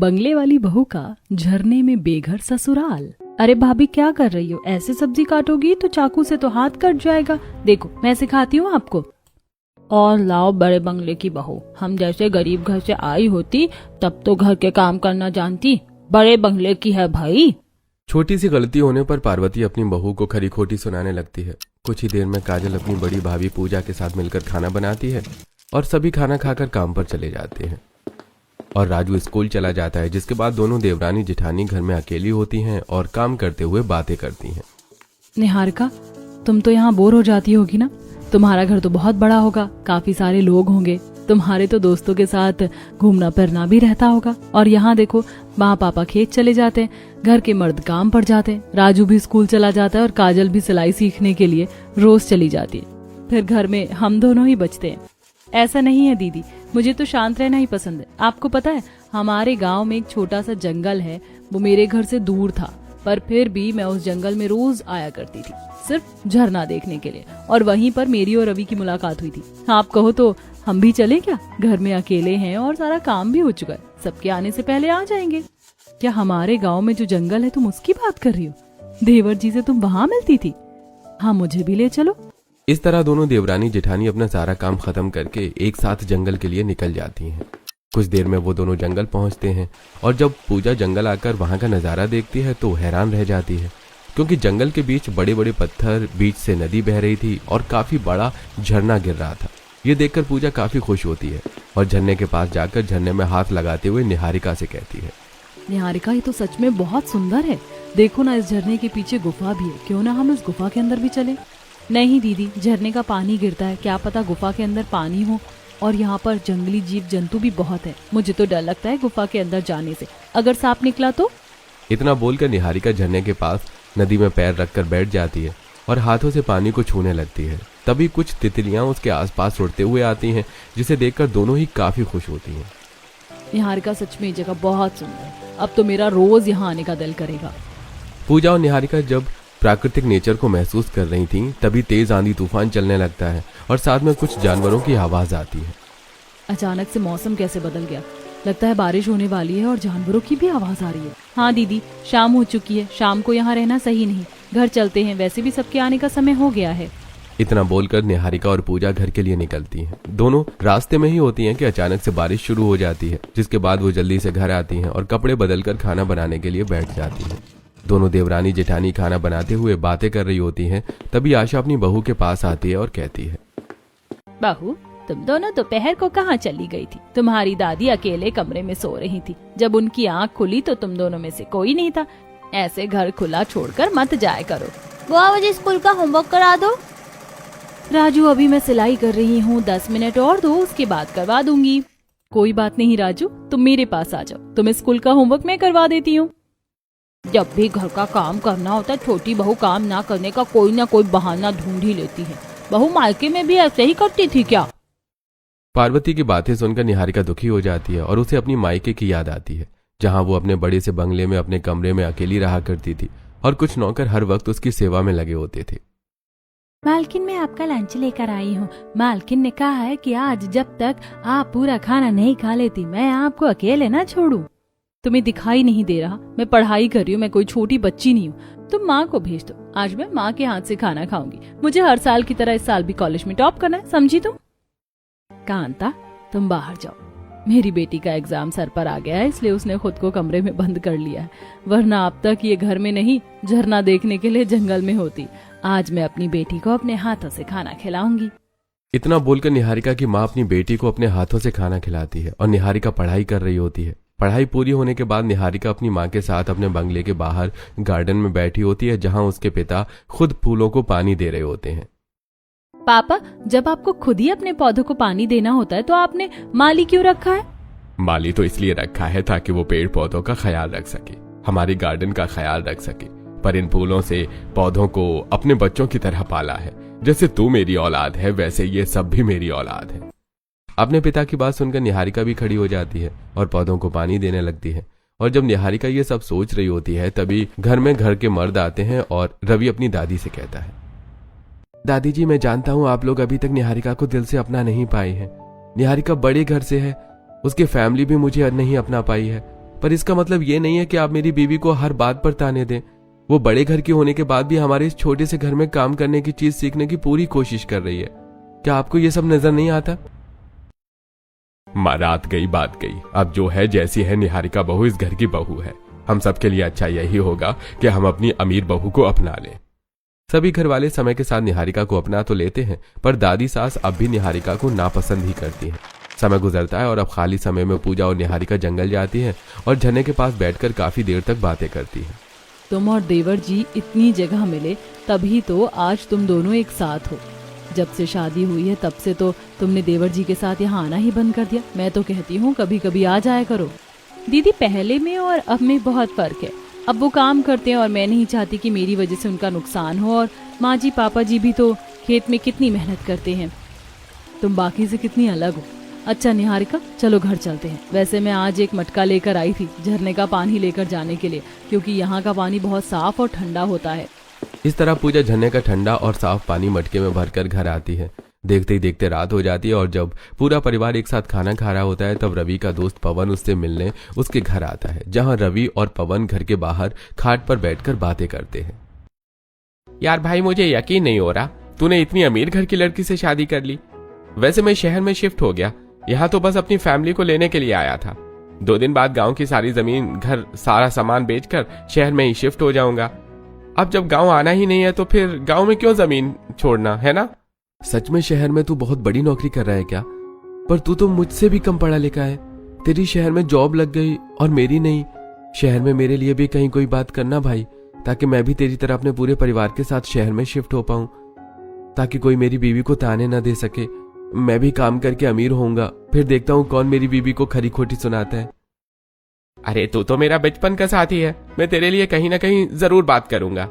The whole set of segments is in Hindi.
बंगले वाली बहू का झरने में बेघर ससुराल। अरे भाभी क्या कर रही हो? ऐसे सब्जी काटोगी तो चाकू से तो हाथ कट जाएगा। देखो मैं सिखाती हूँ आपको। और लाओ बड़े बंगले की बहू, हम जैसे गरीब घर से आई होती तब तो घर के काम करना जानती, बड़े बंगले की है भाई। छोटी सी गलती होने पर पार्वती अपनी बहू को खरी खोटी सुनाने लगती है। कुछ ही देर में काजल अपनी बड़ी भाभी पूजा के साथ मिलकर खाना बनाती है और सभी खाना खाकर काम पर चले जाते हैं और राजू स्कूल चला जाता है, जिसके बाद दोनों देवरानी जेठानी घर में अकेली होती हैं और काम करते हुए बातें करती हैं। निहारिका, तुम तो यहाँ बोर हो जाती होगी ना? तुम्हारा घर तो बहुत बड़ा होगा, काफी सारे लोग होंगे, तुम्हारे तो दोस्तों के साथ घूमना फिरना भी रहता होगा। और यहाँ देखो, माँ पापा खेत चले जाते हैं, घर के मर्द काम पर जाते हैं, राजू भी स्कूल चला जाता है और काजल भी सिलाई सीखने के लिए रोज चली जाती है। फिर घर में हम दोनों ही बचते हैं। ऐसा नहीं है दीदी, मुझे तो शांत रहना ही पसंद है। आपको पता है हमारे गांव में एक छोटा सा जंगल है, वो मेरे घर से दूर था, पर फिर भी मैं उस जंगल में रोज आया करती थी, सिर्फ झरना देखने के लिए। और वहीं पर मेरी और रवि की मुलाकात हुई थी। आप कहो तो हम भी चले क्या? घर में अकेले हैं और सारा काम भी हो चुका है, सबके आने से पहले आ जाएंगे। क्या हमारे गाँव में जो जंगल है तुम उसकी बात कर रही हो? देवर जी से तुम वहाँ मिलती थी? हाँ, मुझे भी ले चलो। इस तरह दोनों देवरानी जेठानी अपना सारा काम खत्म करके एक साथ जंगल के लिए निकल जाती हैं। कुछ देर में वो दोनों जंगल पहुंचते हैं और जब पूजा जंगल आकर वहां का नजारा देखती है तो हैरान रह जाती है, क्योंकि जंगल के बीच बड़े बड़े पत्थर, बीच से नदी बह रही थी और काफी बड़ा झरना गिर रहा था। ये देखकर पूजा काफी खुश होती है और झरने के पास जाकर झरने में हाथ लगाते हुए निहारिका से कहती है, निहारिका ये तो सच में बहुत सुंदर है। देखो ना, इस झरने के पीछे गुफा भी है, क्यों ना हम इस गुफा के अंदर भी चले? नहीं दीदी, झरने का पानी गिरता है, क्या पता गुफा के अंदर पानी हो, और यहाँ पर जंगली जीव जंतु भी बहुत है। मुझे तो डर लगता है गुफा के अंदर जाने से, अगर सांप निकला तो। इतना बोलकर निहारिका झरने के पास नदी में पैर रखकर बैठ जाती है और हाथों से पानी को छूने लगती है। तभी कुछ तितलियां उसके आसपास उड़ते हुए आती हैं, जिसे देखकर दोनों ही काफी खुश होती हैं। निहारिका, सच में ये जगह बहुत सुंदर है, अब तो मेरा रोज यहाँ आने का दिल करेगा। पूजा और निहारिका जब प्राकृतिक नेचर को महसूस कर रही थीं, तभी तेज आंधी तूफान चलने लगता है और साथ में कुछ जानवरों की आवाज आती है। अचानक से मौसम कैसे बदल गया? लगता है बारिश होने वाली है और जानवरों की भी आवाज आ रही है। हाँ दीदी, शाम हो चुकी है, शाम को यहाँ रहना सही नहीं, घर चलते हैं, वैसे भी सबके आने का समय हो गया है। इतना बोलकर निहारिका और पूजा घर के लिए निकलती हैं। दोनों रास्ते में ही होती हैं कि अचानक से बारिश शुरू हो जाती है, जिसके बाद वो जल्दी से घर आती हैं और कपड़े बदलकर खाना बनाने के लिए बैठ जाती हैं। दोनों देवरानी जेठानी खाना बनाते हुए बातें कर रही होती हैं। तभी आशा अपनी बहू के पास आती है और कहती है, बहू, तुम दोनों दोपहर को कहाँ चली गई थी? तुम्हारी दादी अकेले कमरे में सो रही थी, जब उनकी आँख खुली तो तुम दोनों में से कोई नहीं था। ऐसे घर खुला छोड़कर मत जाया करो। बुआ, मुझे स्कूल का होमवर्क करा दो। राजू, अभी मैं सिलाई कर रही हूँ, 10 मिनट और दो, उसके बाद करवा दूंगी। कोई बात नहीं राजू, तुम मेरे पास आ जाओ, तुम्हें स्कूल का होमवर्क मैं करवा देती हूँ। जब भी घर का काम करना होता है, छोटी बहू काम ना करने का कोई ना कोई बहाना ढूंढ ही लेती है। बहू मायके में भी ऐसे ही करती थी क्या? पार्वती की बातें सुनकर निहारिका दुखी हो जाती है और उसे अपनी मायके की याद आती है, जहाँ वो अपने बड़े से बंगले में अपने कमरे में अकेली रहा करती थी और कुछ नौकर हर वक्त उसकी सेवा में लगे होते थे। मालकिन, मैं आपका लंच लेकर आई हूँ। मालकिन ने कहा है कि आज जब तक आप पूरा खाना नहीं खा लेती, मैं आपको अकेले ना छोड़ूं। तुम्हें दिखाई नहीं दे रहा? मैं पढ़ाई कर रही हूँ, मैं कोई छोटी बच्ची नहीं हूँ। तुम माँ को भेज दो, आज मैं माँ के हाथ से खाना खाऊंगी। मुझे हर साल की तरह इस साल भी कॉलेज में टॉप करना है, समझी तुम? कांता, तुम बाहर जाओ, मेरी बेटी का एग्जाम सर पर आ गया है, इसलिए उसने खुद को कमरे में बंद कर लिया है, वरना अब तक ये घर में नहीं झरना देखने के लिए जंगल में होती। आज मैं अपनी बेटी को अपने हाथों से खाना खिलाऊंगी। इतना बोलकर निहारिका की माँ अपनी बेटी को अपने हाथों से खाना खिलाती है और निहारिका पढ़ाई कर रही होती है। पढ़ाई पूरी होने के बाद निहारिका अपनी माँ के साथ अपने बंगले के बाहर गार्डन में बैठी होती है, जहाँ उसके पिता खुद फूलों को पानी दे रहे होते हैं। पापा, जब आपको खुद ही अपने पौधों को पानी देना होता है तो आपने माली क्यों रखा है? माली तो इसलिए रखा है ताकि वो पेड़ पौधों का ख्याल रख सके, हमारी गार्डन का ख्याल रख सके, पर इन फूलों से पौधों को अपने बच्चों की तरह पाला है। जैसे तू मेरी औलाद है, वैसे ये सब भी मेरी औलाद है। अपने पिता की बात सुनकर निहारिका भी खड़ी हो जाती है और पौधों को पानी देने लगती है। और जब निहारिका ये सब सोच रही होती है, तभी घर में घर के मर्द आते हैं और रवि अपनी दादी से कहता है, दादी जी, मैं जानता हूँ आप लोग अभी तक निहारिका को दिल से अपना नहीं पाई है। निहारिका बड़े घर से है, उसकी फैमिली भी मुझे नहीं अपना पाई है, पर इसका मतलब ये नहीं है कि आप मेरी बीवी को हर बात पर ताने दें। वो बड़े घर की होने के बाद भी हमारे इस छोटे से घर में काम करने की चीज सीखने की पूरी कोशिश कर रही है। क्या आपको ये सब नजर नहीं आता? माँ, रात गई बात गई। अब जो है जैसी है निहारिका बहू इस घर की बहू है। हम सबके लिए अच्छा यही होगा कि हम अपनी अमीर बहू को अपना लें। सभी घर वाले समय के साथ निहारिका को अपना तो लेते हैं, पर दादी सास अब भी निहारिका को नापसंद ही करती हैं। समय गुजरता है और अब खाली समय में पूजा और निहारिका जंगल जाती है और झरने के पास बैठकर काफी देर तक बातें करती है। तुम और देवर जी इतनी जगह मिले तभी तो आज तुम दोनों एक साथ हो। जब से शादी हुई है तब से तो तुमने देवर जी के साथ यहाँ आना ही बंद कर दिया। मैं तो कहती हूँ कभी कभी आ जाया करो। दीदी, पहले में और अब में बहुत फर्क है। अब वो काम करते हैं और मैं नहीं चाहती कि मेरी वजह से उनका नुकसान हो। और माँ जी पापा जी भी तो खेत में कितनी मेहनत करते हैं। तुम बाकी से कितनी अलग हो। अच्छा निहारिका, चलो घर चलते हैं। वैसे मैं आज एक मटका लेकर आई थी झरने का पानी लेकर जाने के लिए, क्योंकि यहाँ का पानी बहुत साफ और ठंडा होता है। इस तरह पूजा झरने का ठंडा और साफ पानी मटके में भरकर घर आती है। देखते ही देखते रात हो जाती है और जब पूरा परिवार एक साथ खाना खा रहा होता है तब रवि का दोस्त पवन उससे मिलने उसके घर आता है, जहां रवि और पवन घर के बाहर खाट पर बैठकर बातें करते हैं। यार भाई, मुझे यकीन नहीं हो रहा तूने इतनी अमीर घर की लड़की से शादी कर ली। वैसे मैं शहर में शिफ्ट हो गया, यहाँ तो बस अपनी फैमिली को लेने के लिए आया था। 2 दिन बाद गांव की सारी जमीन, घर, सारा सामान बेचकर शहर में ही शिफ्ट हो जाऊंगा। अब जब गांव आना ही नहीं है तो फिर गांव में क्यों जमीन छोड़ना, है ना? सच में शहर में तू बहुत बड़ी नौकरी कर रहा है क्या? पर तू तो मुझसे भी कम पढ़ा लिखा है। तेरी शहर में जॉब लग गई और मेरी नहीं। शहर में मेरे लिए भी कहीं कोई बात करना भाई, ताकि मैं भी तेरी तरह अपने पूरे परिवार के साथ शहर में शिफ्ट हो पाऊं, ताकि कोई मेरी बीवी को ताने ना दे सके। मैं भी काम करके अमीर होऊंगा, फिर देखता हूँ कौन मेरी बीवी को खरी खोटी सुनाता है। अरे तू तो मेरा बचपन का साथी है, मैं तेरे लिए कहीं ना कहीं जरूर बात करूंगा।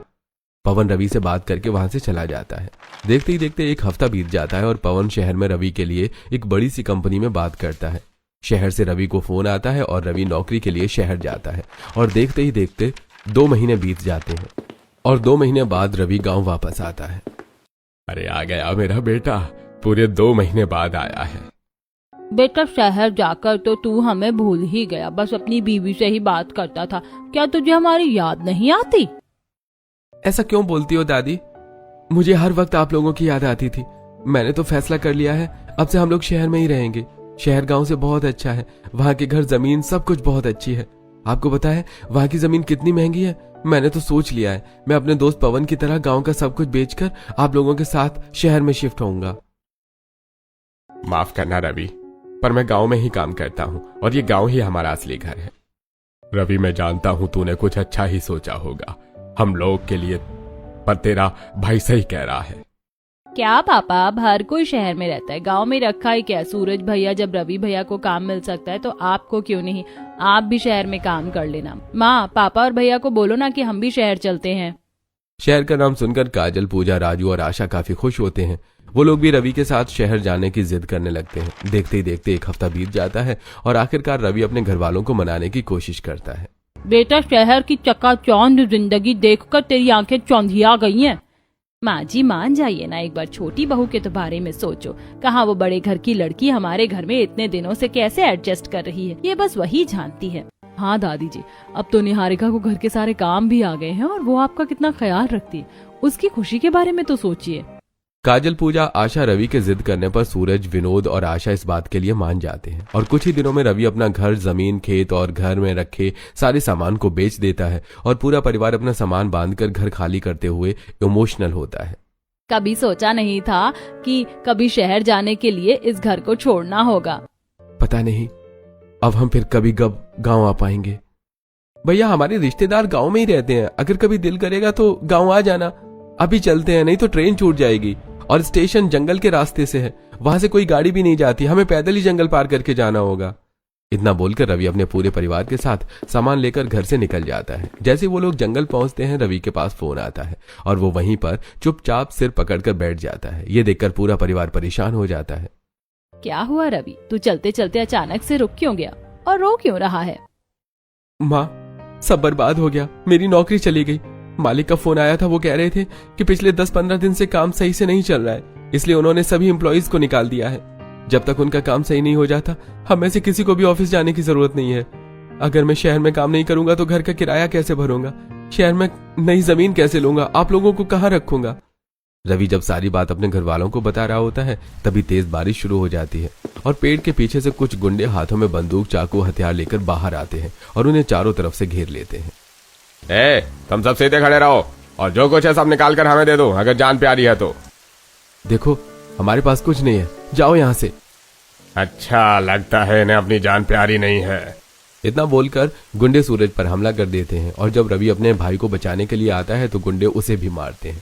पवन रवि से बात करके वहां से चला जाता है। देखते ही देखते 1 हफ्ता बीत जाता है और पवन शहर में रवि के लिए एक बड़ी सी कंपनी में बात करता है। शहर से रवि को फोन आता है और रवि नौकरी के लिए शहर जाता है और देखते ही देखते 2 महीने बीत जाते हैं और 2 महीने बाद रवि गांव वापस आता है। अरे आ गया मेरा बेटा, पूरे 2 महीने बाद आया है। बेटा, शहर जाकर तो तू हमें भूल ही गया, बस अपनी बीवी से ही बात करता था। क्या तुझे हमारी याद नहीं आती? ऐसा क्यों बोलती हो दादी? मुझे हर वक्त आप लोगों की याद आती थी। मैंने तो फैसला कर लिया है, अब से हम लोग शहर में ही रहेंगे। शहर गांव से बहुत अच्छा है, वहाँ के घर, जमीन, सब कुछ बहुत अच्छी है। आपको पता है वहाँ की जमीन कितनी महंगी है? मैंने तो सोच लिया है, मैं अपने दोस्त पवन की तरह गांव का सब कुछ बेचकर आप लोगों के साथ शहर में शिफ्ट होऊंगा। माफ करना रवि, पर मैं गांव में ही काम करता हूँ और ये गांव ही हमारा असली घर है। रवि, मैं जानता हूँ तूने कुछ अच्छा ही सोचा होगा हम लोग के लिए, पर तेरा भाई सही कह रहा है। क्या पापा, अब हर कोई शहर में रहता है, गांव में रखा है क्या? सूरज भैया, जब रवि भैया को काम मिल सकता है तो आपको क्यों नहीं? आप भी शहर में काम कर लेना। माँ, पापा और भैया को बोलो ना कि हम भी शहर चलते हैं। शहर का नाम सुनकर काजल, पूजा, राजू और आशा काफी खुश होते हैं। वो लोग भी रवि के साथ शहर जाने की जिद करने लगते हैं। देखते ही देखते 1 हफ्ता बीत जाता है और आखिरकार रवि अपने घर वालों को मनाने की कोशिश करता है। बेटा, शहर की चकाचौंध जिंदगी देखकर तेरी आंखें चौंधिया गई हैं। माँ जी, मान जाइए ना, एक बार छोटी बहू के तो बारे में सोचो। कहाँ वो बड़े घर की लड़की हमारे घर में इतने दिनों से कैसे एडजस्ट कर रही है, ये बस वही जानती है। हाँ दादी जी, अब तो निहारिका को घर के सारे काम भी आ गए हैं और वो आपका कितना ख्याल रखती है। उसकी खुशी के बारे में तो सोचिए। काजल, पूजा, आशा रवि के जिद करने पर सूरज, विनोद और आशा इस बात के लिए मान जाते हैं और कुछ ही दिनों में रवि अपना घर, जमीन, खेत और घर में रखे सारे सामान को बेच देता है और पूरा परिवार अपना सामान बांधकर घर खाली करते हुए इमोशनल होता है। कभी सोचा नहीं था कि कभी शहर जाने के लिए इस घर को छोड़ना होगा। पता नहीं अब हम फिर कभी कब गांव आ पाएंगे। भैया, हमारे रिश्तेदार गांव में ही रहते हैं, अगर कभी दिल करेगा तो गांव आ जाना। अभी चलते हैं, नहीं तो ट्रेन छूट जाएगी और स्टेशन जंगल के रास्ते से है, वहां से कोई गाड़ी भी नहीं जाती, हमें पैदल ही जंगल पार करके जाना होगा। इतना बोलकर रवि अपने पूरे परिवार के साथ सामान लेकर घर से निकल जाता है। जैसे वो लोग जंगल पहुंचते हैं रवि के पास फोन आता है और वो वहीं पर चुपचाप सिर पकड़कर बैठ जाता है। ये देखकर पूरा परिवार परेशान हो जाता है। क्या हुआ रवि, तू चलते चलते अचानक से रुक क्यों गया और रो क्यों रहा है? माँ, सब बर्बाद हो गया, मेरी नौकरी चली गई। मालिक का फोन आया था, वो कह रहे थे कि पिछले 10-15 दिन से काम सही से नहीं चल रहा है, इसलिए उन्होंने सभी एम्प्लॉइज को निकाल दिया है। जब तक उनका काम सही नहीं हो जाता हम में से किसी को भी ऑफिस जाने की जरूरत नहीं है। अगर मैं शहर में काम नहीं करूंगा तो घर का किराया कैसे भरूंगा? शहर में नई जमीन कैसे लूंगा? आप लोगों को कहाँ रखूंगा? रवि जब सारी बात अपने घर वालों को बता रहा होता है तभी तेज बारिश शुरू हो जाती है और पेड़ के पीछे से कुछ गुंडे हाथों में बंदूक, चाकू, हथियार लेकर बाहर आते हैं और उन्हें चारों तरफ से घेर लेते हैं। तुम सब सीधे खड़े रहो और जो कुछ है सब निकाल कर हमें दे दो, अगर जान प्यारी है तो। देखो, हमारे पास कुछ नहीं है, जाओ यहाँ से। अच्छा, लगता है इन्हें अपनी जान प्यारी नहीं है। इतना बोलकर गुंडे सूरज पर हमला कर देते हैं और जब रवि अपने भाई को बचाने के लिए आता है तो गुंडे उसे भी मारते हैं,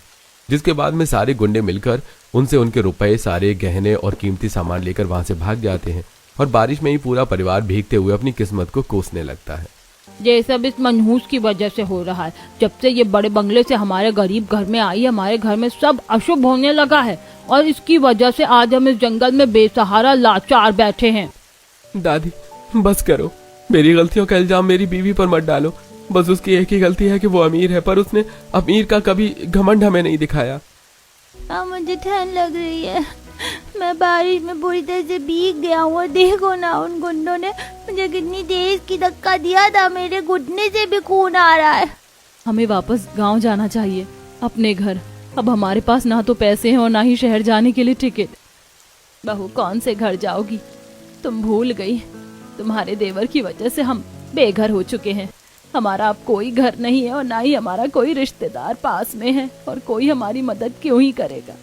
जिसके बाद में सारे गुंडे मिलकर उनसे उनके रुपए, सारे गहने और कीमती सामान लेकर वहां से भाग जाते हैं और बारिश में ही पूरा परिवार भीगते हुए अपनी किस्मत को कोसने लगता है। ये सब इस मनहूस की वजह से हो रहा है। जब से ये बड़े बंगले से हमारे गरीब घर में आई, हमारे घर में सब अशुभ होने लगा है और इसकी वजह से आज हम इस जंगल में बेसहारा लाचार बैठे हैं। दादी, बस करो, मेरी गलतियों का इल्जाम मेरी बीवी पर मत डालो। बस उसकी एक ही गलती है कि वो अमीर है, पर उसने अमीर का कभी घमंड हमें नहीं दिखाया। मुझे ठंड लग रही है, मैं बारिश में पूरी तरह से भीग गया हूँ। देखो ना, उन गुंडों ने मुझे कितनी तेज की धक्का दिया था, मेरे घुटने से भी खून आ रहा है। हमें वापस गांव जाना चाहिए, अपने घर। अब हमारे पास ना तो पैसे हैं और ना ही शहर जाने के लिए टिकट। बहू, कौन से घर जाओगी? तुम भूल गई, तुम्हारे देवर की वजह से हम बेघर हो चुके हैं। हमारा अब कोई घर नहीं है और ना ही हमारा कोई रिश्तेदार पास में है और कोई हमारी मदद क्यों ही करेगा।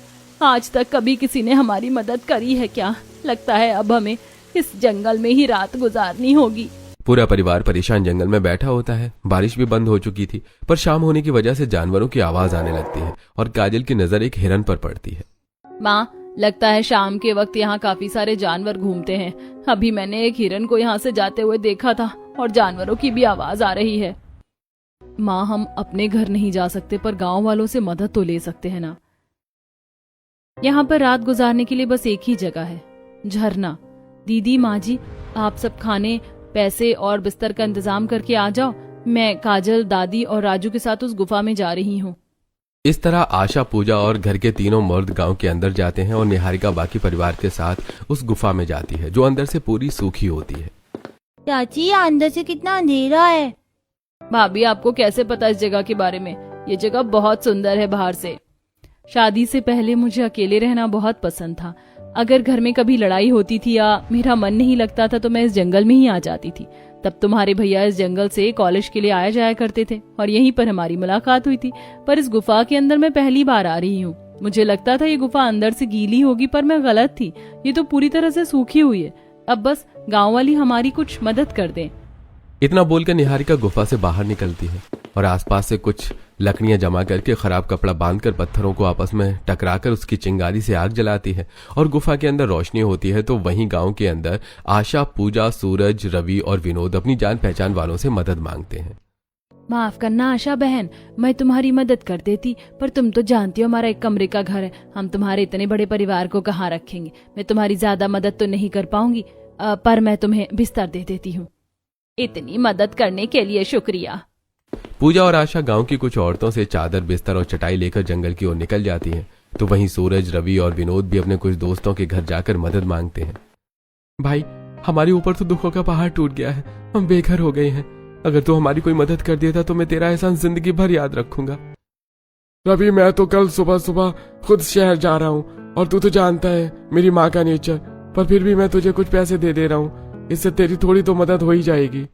आज तक कभी किसी ने हमारी मदद करी है क्या? लगता है अब हमें इस जंगल में ही रात गुजारनी होगी। पूरा परिवार परेशान जंगल में बैठा होता है। बारिश भी बंद हो चुकी थी, पर शाम होने की वजह से जानवरों की आवाज आने लगती है और काजल की नजर एक हिरन पर पड़ती है। माँ, लगता है शाम के वक्त यहाँ काफी सारे जानवर घूमते हैं। अभी मैंने एक हिरन को यहाँ से जाते हुए देखा था और जानवरों की भी आवाज आ रही है। माँ, हम अपने घर नहीं जा सकते पर गांव वालों से मदद तो ले सकते हैं ना। यहाँ पर रात गुजारने के लिए बस एक ही जगह है, झरना। दीदी, माँ जी, आप सब खाने, पैसे और बिस्तर का इंतजाम करके आ जाओ। मैं काजल, दादी और राजू के साथ उस गुफा में जा रही हूँ। इस तरह आशा, पूजा और घर के तीनों मर्द गांव के अंदर जाते हैं और निहारिका बाकी परिवार के साथ उस गुफा में जाती है जो अंदर से पूरी सूखी होती है। चाची, अंदर से कितना अंधेरा है। भाभी, आपको कैसे पता इस जगह के बारे में? ये जगह बहुत सुंदर है बाहर से। शादी से पहले मुझे अकेले रहना बहुत पसंद था। अगर घर में कभी लड़ाई होती थी या मेरा मन नहीं लगता था तो मैं इस जंगल में ही आ जाती थी। तब तुम्हारे भैया इस जंगल से कॉलेज के लिए आया जाया करते थे और यहीं पर हमारी मुलाकात हुई थी। पर इस गुफा के अंदर मैं पहली बार आ रही हूँ। मुझे लगता था ये गुफा अंदर से गीली होगी, पर मैं गलत थी। ये तो पूरी तरह से सूखी हुई है। अब बस गाँव वाली हमारी कुछ मदद कर दें। इतना बोलकर निहारिका गुफा से बाहर निकलती है और आसपास से कुछ लकड़ियां जमा करके खराब कपड़ा बांधकर पत्थरों को आपस में टकराकर उसकी चिंगारी से आग जलाती है और गुफा के अंदर रोशनी होती है। तो वहीं गांव के अंदर आशा, पूजा, सूरज, रवि और विनोद अपनी जान पहचान वालों से मदद मांगते हैं। माफ करना आशा बहन, मैं तुम्हारी मदद कर देती, पर तुम तो जानती हो हमारा एक कमरे का घर है। हम तुम्हारे इतने बड़े परिवार को कहाँ रखेंगे। मैं तुम्हारी ज्यादा मदद तो नहीं कर पाऊंगी, पर मैं तुम्हें बिस्तर दे देती हूँ। इतनी मदद करने के लिए शुक्रिया। पूजा और आशा गांव की कुछ औरतों से चादर, बिस्तर और चटाई लेकर जंगल की ओर निकल जाती हैं। तो वहीं सूरज, रवि और विनोद भी अपने कुछ दोस्तों के घर जाकर मदद मांगते हैं। भाई, हमारे ऊपर तो दुखों का पहाड़ टूट गया है, हम बेघर हो गए हैं। अगर तू हमारी कोई मदद कर देता तो मैं तेरा एहसान जिंदगी भर याद रखूंगा। रवि, मैं तो कल सुबह सुबह खुद शहर जा रहा हूँ और तू तो जानता है मेरी माँ का नेचर, पर फिर भी मैं तुझे कुछ पैसे दे रहा हूँ, इससे तेरी थोड़ी तो मदद हो ही जाएगी।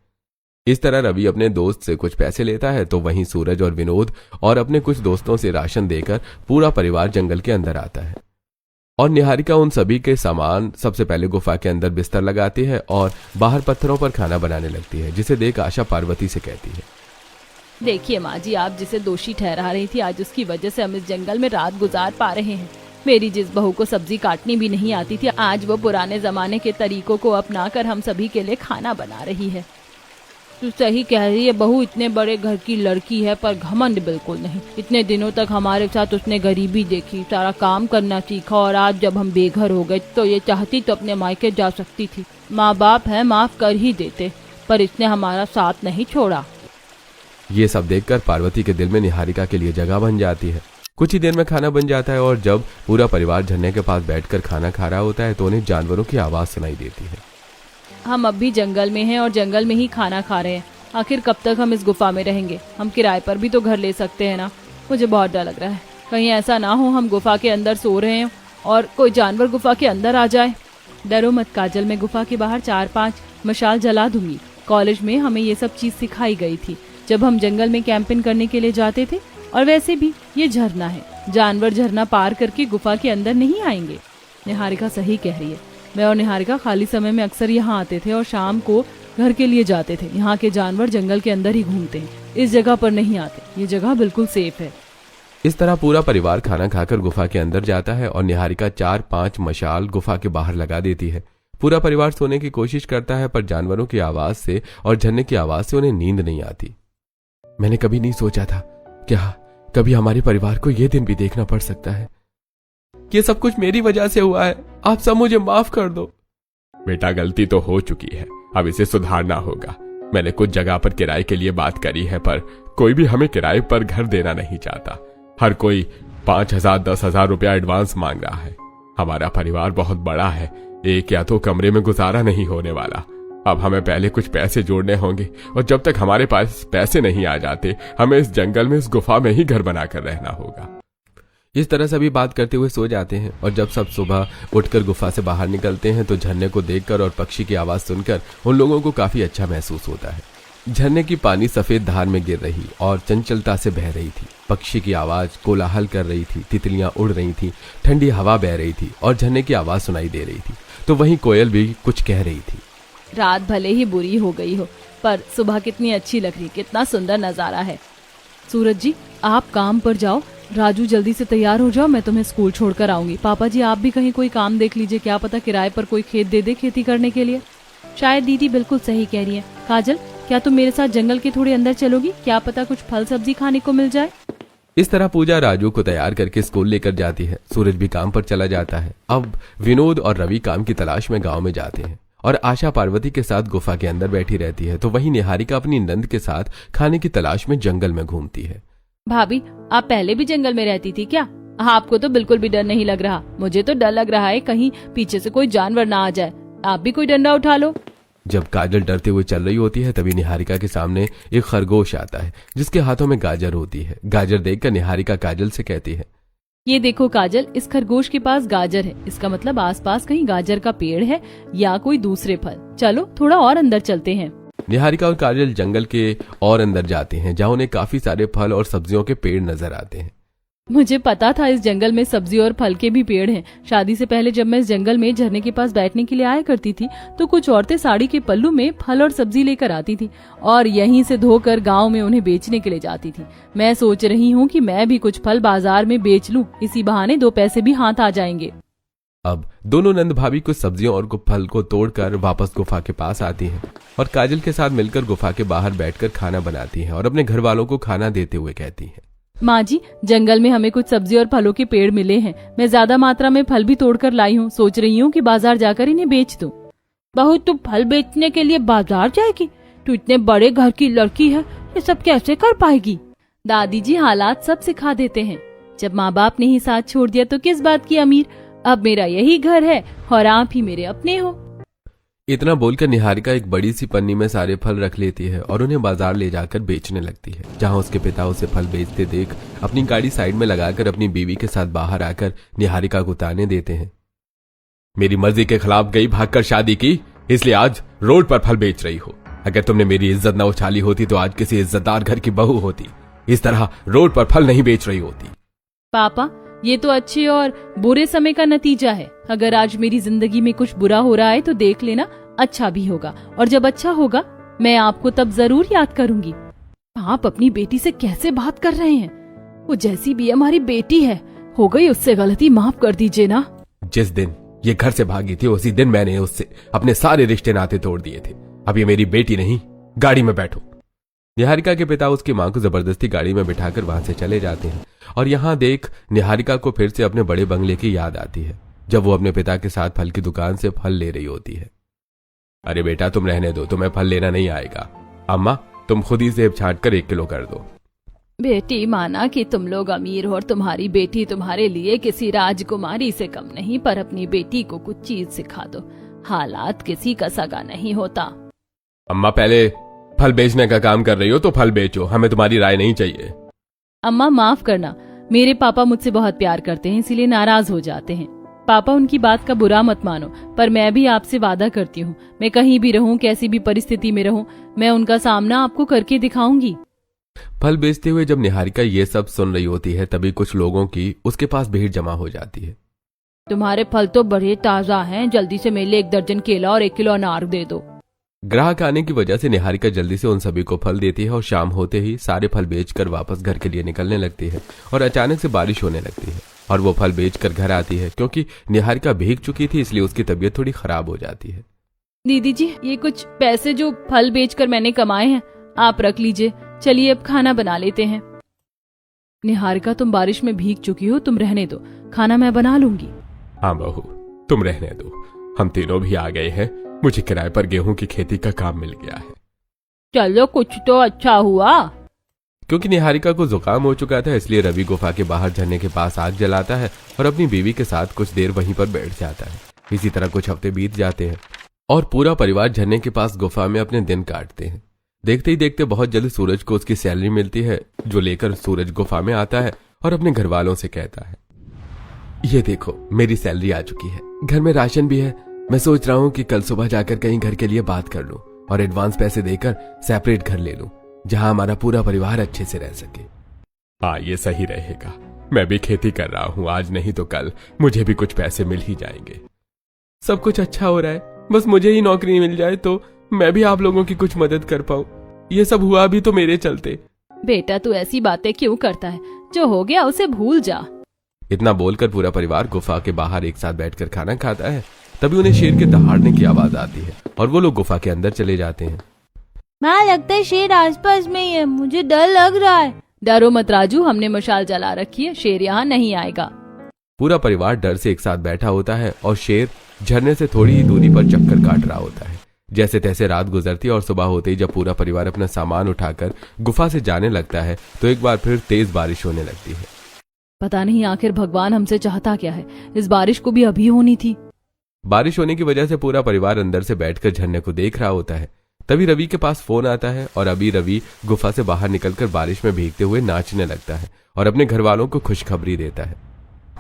इस तरह रवि अपने दोस्त से कुछ पैसे लेता है तो वहीं सूरज और विनोद और अपने कुछ दोस्तों से राशन देकर पूरा परिवार जंगल के अंदर आता है और निहारिका उन सभी के सामान सबसे पहले गुफा के अंदर बिस्तर लगाती है और बाहर पत्थरों पर खाना बनाने लगती है, जिसे देख आशा पार्वती से कहती है, देखिए माँ जी, आप जिसे दोषी ठहरा रही थी, आज उसकी वजह से हम इस जंगल में रात गुजार पा रहे हैं। मेरी जिस बहू को सब्जी काटनी भी नहीं आती थी, आज वो पुराने जमाने के तरीकों को अपनाकर हम सभी के लिए खाना बना रही है। तू सही कह रही है बहू, इतने बड़े घर की लड़की है पर घमंड बिल्कुल नहीं। इतने दिनों तक हमारे साथ उसने गरीबी देखी, सारा काम करना सीखा और आज जब हम बेघर हो गए तो ये चाहती तो अपने मायके जा सकती थी। माँ बाप है, माफ कर ही देते, पर इसने हमारा साथ नहीं छोड़ा। ये सब देखकर पार्वती के दिल में निहारिका के लिए जगह बन जाती है। कुछ ही देर में खाना बन जाता है और जब पूरा परिवार झरने के पास बैठकर खाना खा रहा होता है तो उन्हें जानवरों की आवाज सुनाई देती है। हम अब भी जंगल में हैं और जंगल में ही खाना खा रहे हैं। आखिर कब तक हम इस गुफा में रहेंगे? हम किराए पर भी तो घर ले सकते हैं ना। मुझे बहुत डर लग रहा है, कहीं ऐसा ना हो हम गुफा के अंदर सो रहे हैं और कोई जानवर गुफा के अंदर आ जाए। डरो मत काजल, मैं गुफा के बाहर 4-5 मशाल जला दूंगी। कॉलेज में हमें ये सब चीज सिखाई गई थी जब हम जंगल में कैंपिंग करने के लिए जाते थे। और वैसे भी ये झरना है, जानवर झरना पार करके गुफा के अंदर नहीं आएंगे। निहारिका सही कह रही है। मैं और निहारिका खाली समय में अक्सर यहाँ आते थे और शाम को घर के लिए जाते थे। यहाँ के जानवर जंगल के अंदर ही घूमते हैं, इस जगह पर नहीं आते। ये जगह बिल्कुल सेफ है। इस तरह पूरा परिवार खाना खाकर गुफा के अंदर जाता है और निहारिका 4-5 मशाल गुफा के बाहर लगा देती है। पूरा परिवार सोने की कोशिश करता है, पर जानवरों की आवाज से और झरने की आवाज से उन्हें नींद नहीं आती। मैंने कभी नहीं सोचा था क्या कभी हमारे परिवार को यह दिन भी देखना पड़ सकता है। ये सब कुछ मेरी वजह से हुआ है, आप सब मुझे माफ कर दो। बेटा, गलती तो हो चुकी है, अब इसे सुधारना होगा। मैंने कुछ जगह पर किराए के लिए बात करी है, पर कोई भी हमें किराए पर घर देना नहीं चाहता। हर कोई 5,000-10,000 रुपया एडवांस मांग रहा है। हमारा परिवार बहुत बड़ा है, एक या तो कमरे में गुजारा नहीं होने वाला। अब हमें पहले कुछ पैसे जोड़ने होंगे और जब तक हमारे पास पैसे नहीं आ जाते हमें इस जंगल में, इस गुफा में ही घर बनाकर रहना होगा। इस तरह सभी बात करते हुए सो जाते हैं और जब सब सुबह उठकर गुफा से बाहर निकलते हैं तो झरने को देखकर और पक्षी की आवाज सुनकर उन लोगों को काफी अच्छा महसूस होता है। झरने की पानी सफेद धार में गिर रही और चंचलता से बह रही थी। पक्षी की आवाज कोलाहल कर रही थी, तितलियां उड़ रही थी, ठंडी हवा बह रही थी और झरने की आवाज सुनाई दे रही थी। तो वहीं कोयल भी कुछ कह रही थी। रात भले ही बुरी हो गई हो, पर सुबह कितनी अच्छी लग रही, कितना सुंदर नजारा है। सूरज जी, आप काम पर जाओ, राजू जल्दी से तैयार हो जाओ, मैं तुम्हें स्कूल छोड़कर आऊंगी। पापा जी आप भी कहीं कोई काम देख लीजिए, क्या पता किराए पर कोई खेत दे दे खेती करने के लिए। शायद दीदी बिल्कुल सही कह रही है। काजल, क्या तुम मेरे साथ जंगल के थोड़े अंदर चलोगी? क्या पता कुछ फल सब्जी खाने को मिल जाए। इस तरह पूजा राजू को तैयार करके स्कूल लेकर जाती है। सूरज भी काम पर चला जाता है। अब विनोद और रवि काम की तलाश में गांव में जाते हैं और आशा पार्वती के साथ गुफा के अंदर बैठी रहती है। तो वहीं निहारिका अपनी नंद के साथ खाने की तलाश में जंगल में घूमती है। भाभी, आप पहले भी जंगल में रहती थी क्या? आपको तो बिल्कुल भी डर नहीं लग रहा। मुझे तो डर लग रहा है कहीं पीछे से कोई जानवर ना आ जाए। आप भी कोई डंडा उठा लो। जब काजल डरते हुए चल रही होती है तभी निहारिका के सामने एक खरगोश आता है जिसके हाथों में गाजर होती है। गाजर देखकर निहारिका काजल से कहती है, ये देखो काजल, इस खरगोश के पास गाजर है। इसका मतलब आसपास कहीं गाजर का पेड़ है या कोई दूसरे फल। चलो थोड़ा और अंदर चलते हैं। निहारिका और काजल जंगल के और अंदर जाते हैं जहाँ उन्हें काफी सारे फल और सब्जियों के पेड़ नजर आते हैं। मुझे पता था इस जंगल में सब्जी और फल के भी पेड़ हैं। शादी से पहले जब मैं इस जंगल में झरने के पास बैठने के लिए आया करती थी तो कुछ औरतें साड़ी के पल्लू में फल और सब्जी लेकर आती थी और यहीं से धोकर गांव में उन्हें बेचने के लिए जाती थी। मैं सोच रही हूँ कि मैं भी कुछ फल बाजार में बेच लूँ, इसी बहाने 2 पैसे भी हाथ आ जाएंगे। अब दोनों नंद भाभी कुछ सब्जियों और फल को तोड़कर वापस गुफा के पास आती हैं और काजल के साथ मिलकर गुफा के बाहर बैठकर खाना बनाती हैं और अपने घर वालों को खाना देते हुए कहती हैं, माँ जी, जंगल में हमें कुछ सब्जी और फलों के पेड़ मिले हैं। मैं ज्यादा मात्रा में फल भी तोड़कर लाई हूँ। सोच रही हूँ कि बाजार जाकर इन्हें बेच दूँ। बहू, तू फल बेचने के लिए बाजार जाएगी? तू इतने बड़े घर की लड़की है, ये सब कैसे कर पाएगी? दादी जी हालात सब सिखा देते हैं। जब माँ बाप ने ही साथ छोड़ दिया तो किस बात की अमीर। अब मेरा यही घर है और आप ही मेरे अपने हो। इतना बोलकर निहारिका एक बड़ी सी पन्नी में सारे फल रख लेती है और उन्हें बाजार ले जाकर बेचने लगती है। जहां उसके पिता उसे फल बेचते देख अपनी गाड़ी साइड में लगाकर अपनी बीवी के साथ बाहर आकर निहारिका को ताने देते हैं, मेरी मर्जी के खिलाफ गई, भागकर शादी की, इसलिए आज रोड पर फल बेच रही हो। अगर तुमने मेरी इज्जत न उछाली होती तो आज किसी इज्जतदार घर की बहू होती। इस तरह रोड पर फल नहीं बेच रही होती। पापा, ये तो अच्छे और बुरे समय का नतीजा है। अगर आज मेरी जिंदगी में कुछ बुरा हो रहा है तो देख लेना, अच्छा भी होगा, और जब अच्छा होगा मैं आपको तब जरूर याद करूंगी। आप अपनी बेटी से कैसे बात कर रहे हैं? वो जैसी भी हमारी बेटी है, हो गई उससे गलती, माफ कर दीजिए ना। जिस दिन ये घर से भागी थी उसी दिन मैंने उससे अपने सारे रिश्ते नाते तोड़ दिए थे। अब ये मेरी बेटी नहीं, गाड़ी में बैठो। निहारिका के पिता उसकी मां को जबरदस्ती गाड़ी में बिठाकर वहां से चले जाते हैं और यहाँ देख निहारिका को फिर से अपने बड़े बंगले की याद आती है जब वो अपने पिता के साथ फल की दुकान से फल ले रही होती है। अरे बेटा, तुम रहने दो, तुम्हें फल लेना नहीं आएगा। अम्मा, तुम खुद ही सेब छांट कर 1 किलो कर दो। बेटी, माना कि तुम लोग अमीर हो और तुम्हारी बेटी तुम्हारे लिए किसी राजकुमारी से कम नहीं, पर अपनी बेटी को कुछ चीज सिखा दो। हालात किसी का सगा नहीं होता। अम्मा पहले फल बेचने का काम कर रही हो तो फल बेचो, हमें तुम्हारी राय नहीं चाहिए। अम्मा माफ करना, मेरे पापा मुझसे बहुत प्यार करते हैं इसीलिए नाराज हो जाते हैं। पापा उनकी बात का बुरा मत मानो, पर मैं भी आपसे वादा करती हूँ, मैं कहीं भी रहूँ, कैसी भी परिस्थिति में रहूँ, मैं उनका सामना आपको करके दिखाऊंगी। फल बेचते हुए जब निहारिका ये सब सुन रही होती है तभी कुछ लोगों की उसके पास भीड़ जमा हो जाती है। तुम्हारे फल तो बड़े ताजा हैं, जल्दी से मेरे लिए 1 दर्जन केला और 1 किलो अनार दे दो। ग्राहक आने की वजह से निहारिका जल्दी से उन सभी को फल देती है और शाम होते ही सारे फल बेचकर वापस घर के लिए निकलने लगती है और अचानक से बारिश होने लगती है और वो फल बेचकर घर आती है। क्योंकि निहारिका भीग चुकी थी इसलिए उसकी तबीयत थोड़ी खराब हो जाती है। दीदी जी, ये कुछ पैसे जो फल बेचकर मैंने कमाए हैं आप रख लीजिए, चलिए अब खाना बना लेते हैं। निहारिका, तुम बारिश में भीग चुकी हो, तुम रहने दो, खाना मैं बना लूंगी। हाँ बहू, तुम रहने दो, हम तीनों भी आ गए हैं, मुझे किराए पर गेहूं की खेती का काम मिल गया है। चलो कुछ तो अच्छा हुआ। क्योंकि निहारिका को जुकाम हो चुका था इसलिए रवि गुफा के बाहर झरने के पास आग जलाता है और अपनी बीवी के साथ कुछ देर वहीं पर बैठ जाता है। इसी तरह कुछ हफ्ते बीत जाते हैं और पूरा परिवार झरने के पास गुफा में अपने दिन काटते हैं। देखते ही देखते बहुत जल्द सूरज को उसकी सैलरी मिलती है, जो लेकर सूरज गुफा में आता है और अपने घर वालों से कहता है, ये देखो मेरी सैलरी आ चुकी है, घर में राशन भी है, मैं सोच रहा हूँ कि कल सुबह जाकर कहीं घर के लिए बात कर लूं और एडवांस पैसे देकर सेपरेट घर ले लूं जहां हमारा पूरा परिवार अच्छे से रह सके। हाँ, ये सही रहेगा, मैं भी खेती कर रहा हूँ, आज नहीं तो कल मुझे भी कुछ पैसे मिल ही जाएंगे। सब कुछ अच्छा हो रहा है, बस मुझे ही नौकरी मिल जाए तो मैं भी आप लोगों की कुछ मदद कर पाऊं। ये सब हुआ भी तो मेरे चलते। बेटा तू ऐसी बातें क्यों करता है, जो हो गया उसे भूल जा। इतना बोलकर पूरा परिवार गुफा के बाहर एक साथ बैठकर खाना खाता है। तभी उन्हें शेर के दहाड़ने की आवाज आती है और वो लोग गुफा के अंदर चले जाते हैं। माँ, लगता है शेर आसपास में ही है, मुझे डर लग रहा है। डरो मत राजू, हमने मशाल जला रखी है, शेर यहाँ नहीं आएगा। पूरा परिवार डर से एक साथ बैठा होता है और शेर झरने से थोड़ी ही दूरी पर चक्कर काट रहा होता है। जैसे तैसे रात गुजरती है और सुबह होते ही जब पूरा परिवार अपना सामान उठाकर गुफा से जाने लगता है तो एक बार फिर तेज बारिश होने लगती है। पता नहीं आखिर भगवान हमसे चाहता क्या है, इस बारिश को भी अभी होनी थी। बारिश होने की वजह से पूरा परिवार अंदर से बैठकर झरने को देख रहा होता है। तभी रवि के पास फोन आता है और अभी रवि गुफा से बाहर निकलकर बारिश में भीगते हुए नाचने लगता है और अपने घर वालों को खुशखबरी देता है।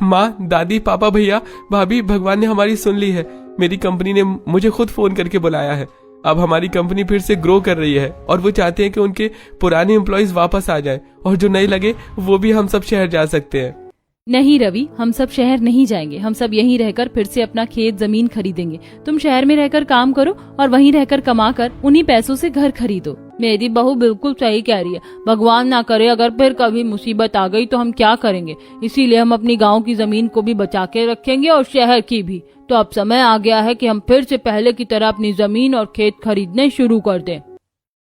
माँ, दादी, पापा, भैया, भाभी, भगवान ने हमारी सुन ली है। मेरी कंपनी ने मुझे खुद फोन करके बुलाया है। अब हमारी कंपनी फिर से ग्रो कर रही है और वो चाहते हैं कि उनके पुराने एम्प्लॉइज वापस आ जाएं और जो नए लगे वो भी हम सब शहर जा सकते हैं। नहीं रवि, हम सब शहर नहीं जाएंगे, हम सब यहीं रहकर फिर से अपना खेत जमीन खरीदेंगे। तुम शहर में रहकर काम करो और वहीं रहकर कमा कर उन्हीं पैसों से घर खरीदो। मेरी बहू बिल्कुल सही कह रही है, भगवान ना करे अगर फिर कभी मुसीबत आ गई तो हम क्या करेंगे। इसीलिए हम अपनी गांव की जमीन को भी बचा के रखेंगे और शहर की भी। तो अब समय आ गया है कि हम फिर से पहले की तरह अपनी जमीन और खेत खरीदने शुरू कर दें।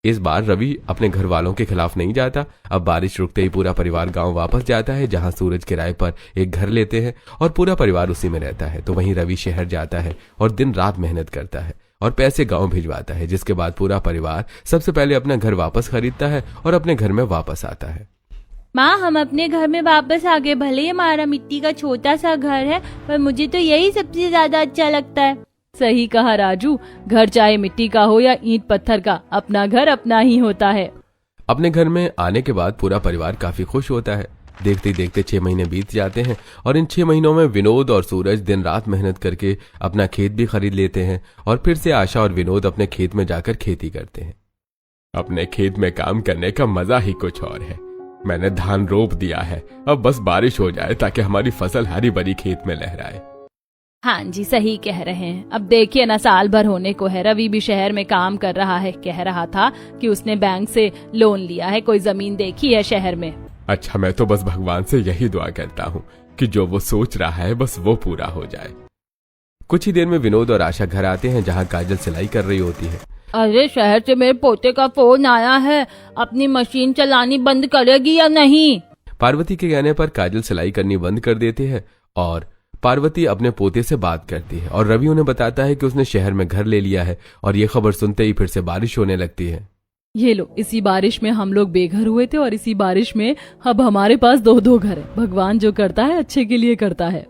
इस बार रवि अपने घर वालों के खिलाफ नहीं जाता। अब बारिश रुकते ही पूरा परिवार गांव वापस जाता है जहां सूरज किराए पर एक घर लेते हैं और पूरा परिवार उसी में रहता है। तो वहीं रवि शहर जाता है और दिन रात मेहनत करता है और पैसे गांव भिजवाता है, जिसके बाद पूरा परिवार सबसे पहले अपना घर वापस खरीदता है और अपने घर में वापस आता है। माँ, हम अपने घर में वापस आ गए। भले ही हमारा मिट्टी का छोटा सा घर है, पर मुझे तो यही सबसे ज्यादा अच्छा लगता है। सही कहा राजू, घर चाहे मिट्टी का हो या ईंट पत्थर का, अपना घर अपना ही होता है। अपने घर में आने के बाद पूरा परिवार काफी खुश होता है। देखते ही देखते 6 महीने बीत जाते हैं और इन 6 महीनों में विनोद और सूरज दिन रात मेहनत करके अपना खेत भी खरीद लेते हैं और फिर से आशा और विनोद अपने खेत में जाकर खेती करते हैं। अपने खेत में काम करने का मजा ही कुछ और है। मैंने धान रोप दिया है, अब बस बारिश हो जाए ताकि हमारी फसल हरी भरी खेत में लहराए। हाँ जी, सही कह रहे हैं। अब देखिए ना, साल भर होने को है, रवि भी शहर में काम कर रहा है। कह रहा था कि उसने बैंक से लोन लिया है, कोई जमीन देखी है शहर में। अच्छा, मैं तो बस भगवान से यही दुआ करता हूँ कि जो वो सोच रहा है बस वो पूरा हो जाए। कुछ ही देर में विनोद और आशा घर आते हैं जहाँ काजल सिलाई कर रही होती है। अरे, शहर से मेरे पोते का फोन आया है, अपनी मशीन चलानी बंद करेगी या नहीं। पार्वती के कहने पर काजल सिलाई करनी बंद कर देती है और पार्वती अपने पोते से बात करती है और रवि उन्हें बताता है कि उसने शहर में घर ले लिया है और ये खबर सुनते ही फिर से बारिश होने लगती है। ये लो, इसी बारिश में हम लोग बेघर हुए थे और इसी बारिश में अब हमारे पास 2-2 घर है। भगवान जो करता है अच्छे के लिए करता है।